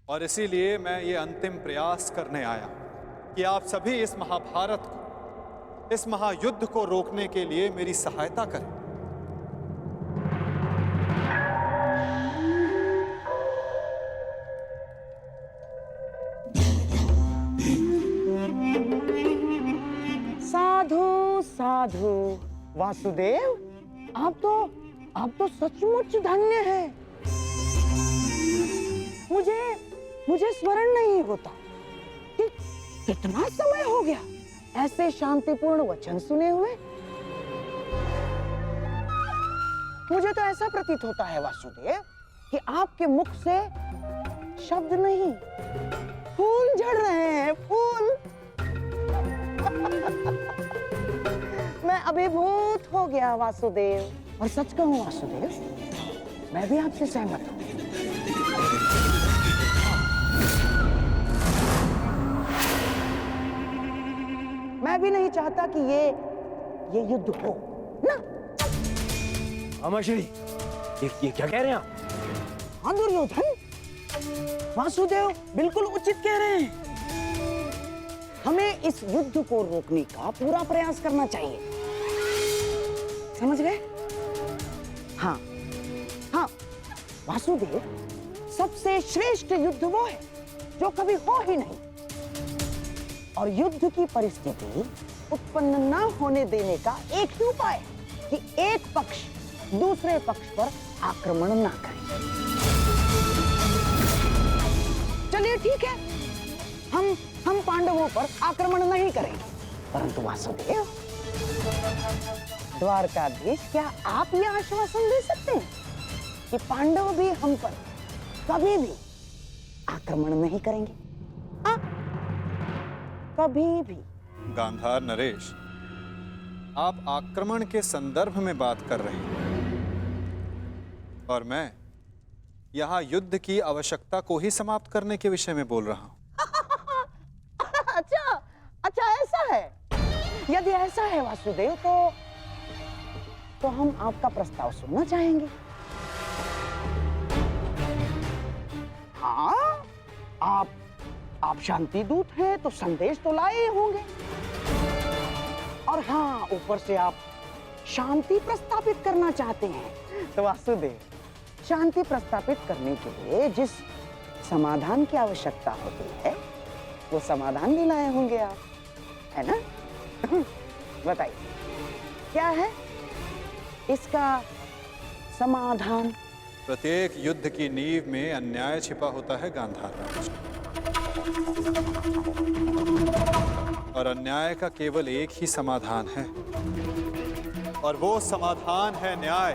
और इसीलिए मैं ये अंतिम प्रयास करने आया कि आप सभी इस महाभारत को, इस महायुद्ध को रोकने के लिए मेरी सहायता करें। साधु साधु वासुदेव, आप तो सचमुच धन्य हैं। मुझे स्मरण नहीं होता कि कितना समय हो गया ऐसे शांतिपूर्ण वचन सुने हुए। मुझे तो ऐसा प्रतीत होता है वासुदेव कि आपके मुख से शब्द नहीं, फूल झड़ रहे हैं, फूल। मैं अभिभूत हो गया वासुदेव, और सच कहूं वासुदेव, मैं भी आपसे सहमत हूं। मैं भी नहीं चाहता कि ये युद्ध हो ना। अमाश्री, ये क्या कह रहे हैं आप? हाँ दुर्योधन, वासुदेव बिल्कुल उचित कह रहे हैं। हमें इस युद्ध को रोकने का पूरा प्रयास करना चाहिए, समझ गए? हाँ हाँ वासुदेव, सबसे श्रेष्ठ युद्ध वो है जो कभी हो ही नहीं, और युद्ध की परिस्थिति उत्पन्न न होने देने का एक ही उपाय है कि एक पक्ष दूसरे पक्ष पर आक्रमण ना करे। चलिए ठीक है, हम पांडवों पर आक्रमण नहीं करेंगे, परंतु वासुदेव, द्वारकाधीश, क्या आप यह आश्वासन दे सकते हैं कि पांडव भी हम पर कभी भी आक्रमण नहीं करेंगे? कभी भी। गांधार नरेश, आप आक्रमण के संदर्भ में बात कर रही हैं, और मैं यहाँ युद्ध की आवश्यकता को ही समाप्त करने के विषय में बोल रहा हूँ। अच्छा ऐसा है। यदि ऐसा है वासुदेव, तो हम आपका प्रस्ताव सुनना चाहेंगे। हाँ, आप शांति दूत हैं तो संदेश तो लाए होंगे, और हाँ, ऊपर से आप शांति प्रस्तापित करना चाहते हैं। तो वासुदेव, शांति प्रस्तापित करने के लिए जिस समाधान की आवश्यकता होती है, वो समाधान भी लाए होंगे आप, है ना? बताइए, क्या है इसका समाधान? प्रत्येक युद्ध की नींव में अन्याय छिपा होता है गांधार राज, और अन्याय का केवल एक ही समाधान है, और वो समाधान है न्याय।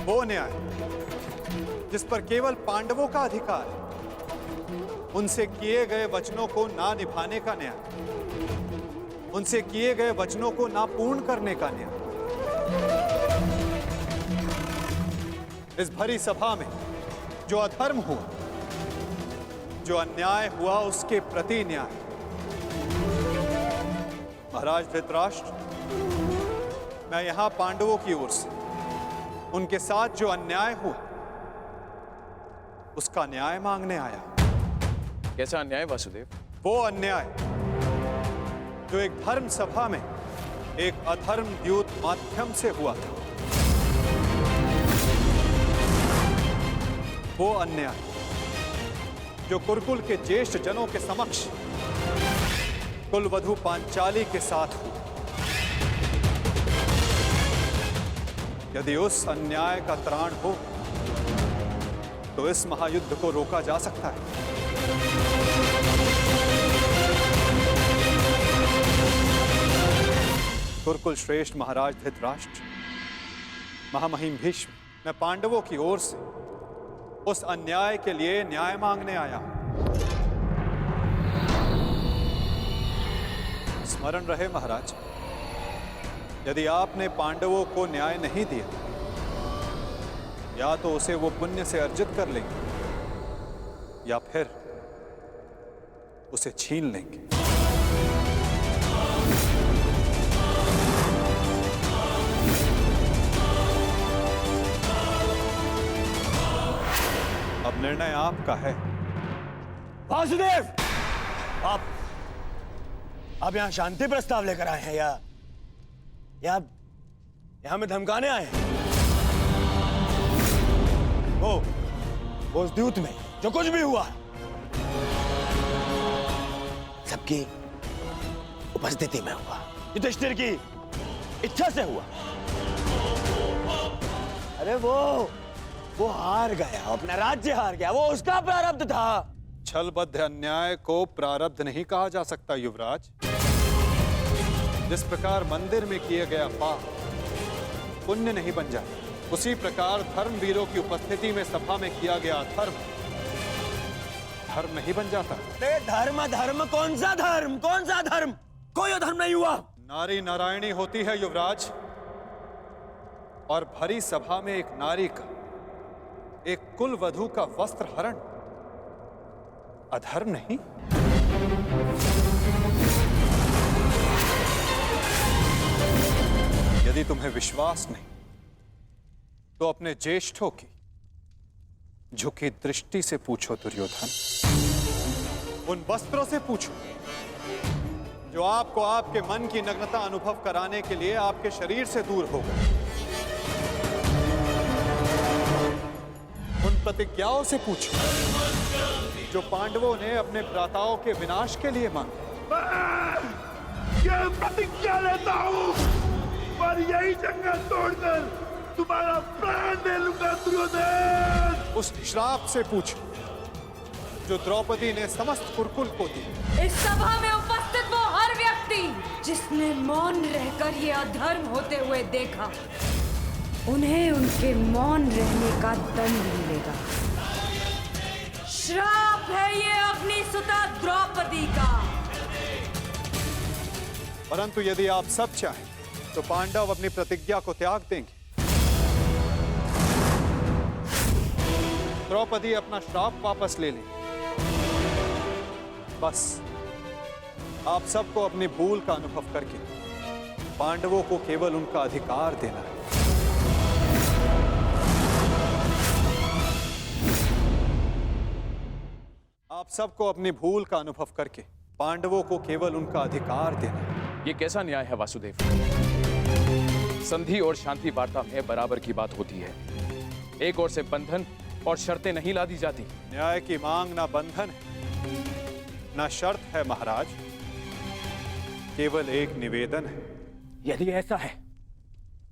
वो न्याय जिस पर केवल पांडवों का अधिकार है, उनसे किए गए वचनों को ना निभाने का न्याय, उनसे किए गए वचनों को ना पूर्ण करने का न्याय। इस भरी सभा में जो अधर्म हुआ, जो अन्याय हुआ, उसके प्रति न्याय। महाराज धृतराष्ट्र, मैं यहां पांडवों की ओर से उनके साथ जो अन्याय हुआ, उसका न्याय मांगने आया। कैसा अन्याय वासुदेव? वो अन्याय जो एक धर्म सभा में एक अधर्म द्यूत माध्यम से हुआ था। वो अन्याय जो कुरुकुल के ज्येष्ठ जनों के समक्ष कुलवधू पांचाली के साथ हुआ। यदि उस अन्याय का त्राण हो तो इस महायुद्ध को रोका जा सकता है। कुरुकुल श्रेष्ठ महाराज धृतराष्ट्र, महामहिम भीष्म, मैं पांडवों की ओर से उस अन्याय के लिए न्याय मांगने आया हूं। स्मरण रहे महाराज, यदि आपने पांडवों को न्याय नहीं दिया, या तो उसे वो पुण्य से अर्जित कर लेंगे या फिर उसे छीन लेंगे। निर्णय आपका है। वासुदेव, आप यहाँ शांति प्रस्ताव लेकर आए हैं या हमें धमकाने आए हैं? वो उस द्यूत में जो कुछ भी हुआ सबकी उपस्थिति में हुआ, युधिष्ठिर की इच्छा से हुआ। अरे वो हार गया, अपना राज्य हार गया, वो उसका प्रारब्ध था। छलबद्ध अन्याय को प्रारब्ध नहीं कहा जा सकता युवराज। जिस प्रकार मंदिर में किए गया पाप पुण्य नहीं बन जाता, उसी प्रकार धर्मवीरों की उपस्थिति में सभा में किया गया धर्म नहीं बन जाता। धर्म कौन सा धर्म? कोई धर्म नहीं हुआ। नारी नारायणी होती है युवराज, और भरी सभा में एक नारी का, एक कुल वधू का वस्त्र हरण अधर्म नहीं? यदि तुम्हें विश्वास नहीं तो अपने ज्येष्ठों की झुकी दृष्टि से पूछो दुर्योधन। उन वस्त्रों से पूछो जो आपको आपके मन की नग्नता अनुभव कराने के लिए आपके शरीर से दूर हो गए। उन प्रतिज्ञाओं से पूछो जो पांडवों ने अपने भ्राताओं के विनाश के लिए मांगी। ये प्रतिज्ञा लेता हूँ और यही जंगल तोड़कर तुम्हारा प्राण दे लूंगा दुर्योधन। उस श्राप से पूछो जो द्रौपदी ने समस्त कुरुकुल को दी। इस सभा में उपस्थित वो हर व्यक्ति जिसने मौन रहकर ये अधर्म होते हुए देखा, उन्हें उनके मौन रहने का दंड मिलेगा। श्राप है ये अग्निसुता द्रौपदी का। परंतु यदि आप सब चाहें तो पांडव अपनी प्रतिज्ञा को त्याग देंगे। द्रौपदी अपना श्राप वापस ले लें। बस आप सबको अपनी भूल का अनुभव करके पांडवों को केवल उनका अधिकार देना है। आप सबको अपनी भूल का अनुभव करके पांडवों को केवल उनका अधिकार देना है। ये कैसा न्याय है वासुदेव? संधि और शांति वार्ता में बराबर की बात होती है। एक ओर से बंधन और शर्तें नहीं लादी जाती। न्याय की मांग ना बंधन है ना शर्त है महाराज, केवल एक निवेदन है। यदि ऐसा है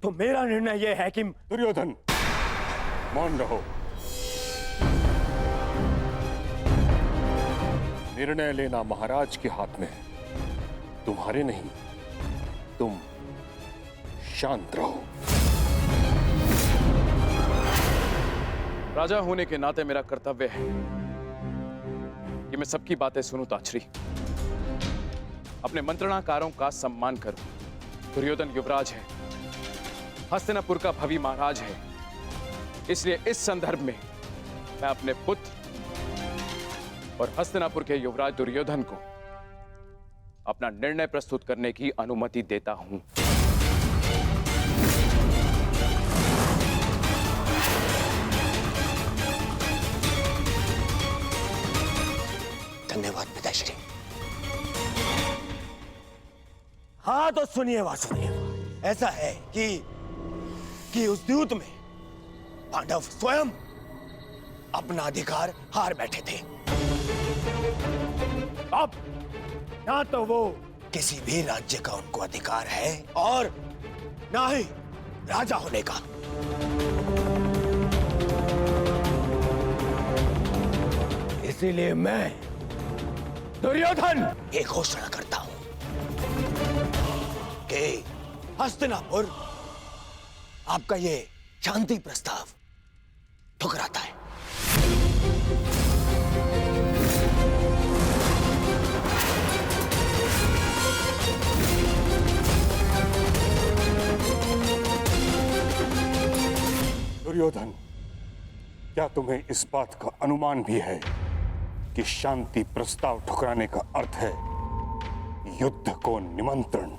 तो मेरा निर्णय यह है कि दुर्योधन, मौन रहो। निर्णय लेना महाराज के हाथ में है, तुम्हारे नहीं। तुम शांत रहो। राजा होने के नाते मेरा कर्तव्य है कि मैं सबकी बातें सुनूं ताछरी, अपने मंत्रणाकारों का सम्मान करूं। दुर्योधन युवराज है, हस्तिनापुर का भवी महाराज है, इसलिए इस संदर्भ में मैं अपने पुत्र और हस्तिनापुर के युवराज दुर्योधन को अपना निर्णय प्रस्तुत करने की अनुमति देता हूं। धन्यवाद पिताश्री। हाँ तो सुनिए वासुदेव, ऐसा है कि उस द्यूत में पांडव स्वयं अपना अधिकार हार बैठे थे। अब ना तो वो किसी भी राज्य का उनको अधिकार है और ना ही राजा होने का। इसीलिए मैं दुर्योधन ये घोषणा करता हूं कि हस्तिनापुर आपका ये शांति प्रस्ताव ठुकराता है। दुर्योधन, क्या तुम्हें इस बात का अनुमान भी है कि शांति प्रस्ताव ठुकराने का अर्थ है युद्ध को निमंत्रण?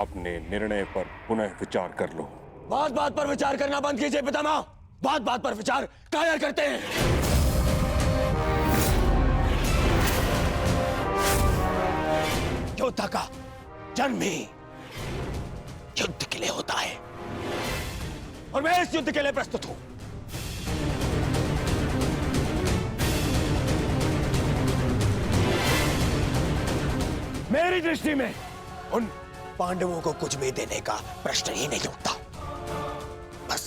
अपने निर्णय पर पुनः विचार कर लो। बात बात पर विचार करना बंद कीजिए पितामह। बात बात पर विचार कायर करते हैं। योद्धा का जन्म ही युद्ध के लिए होता है और मैं इस युद्ध के लिए प्रस्तुत हूं। मेरी दृष्टि में उन पांडवों को कुछ भी देने का प्रश्न ही नहीं उठता। बस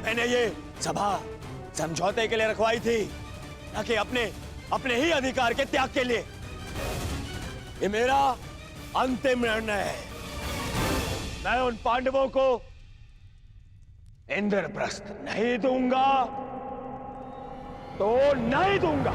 मैंने ये सभा समझौते के लिए रखवाई थी, ना कि अपने ही अधिकार के त्याग के लिए। ये मेरा अंतिम निर्णय है। मैं उन पांडवों को इंद्रप्रस्थ नहीं दूंगा तो नहीं दूंगा।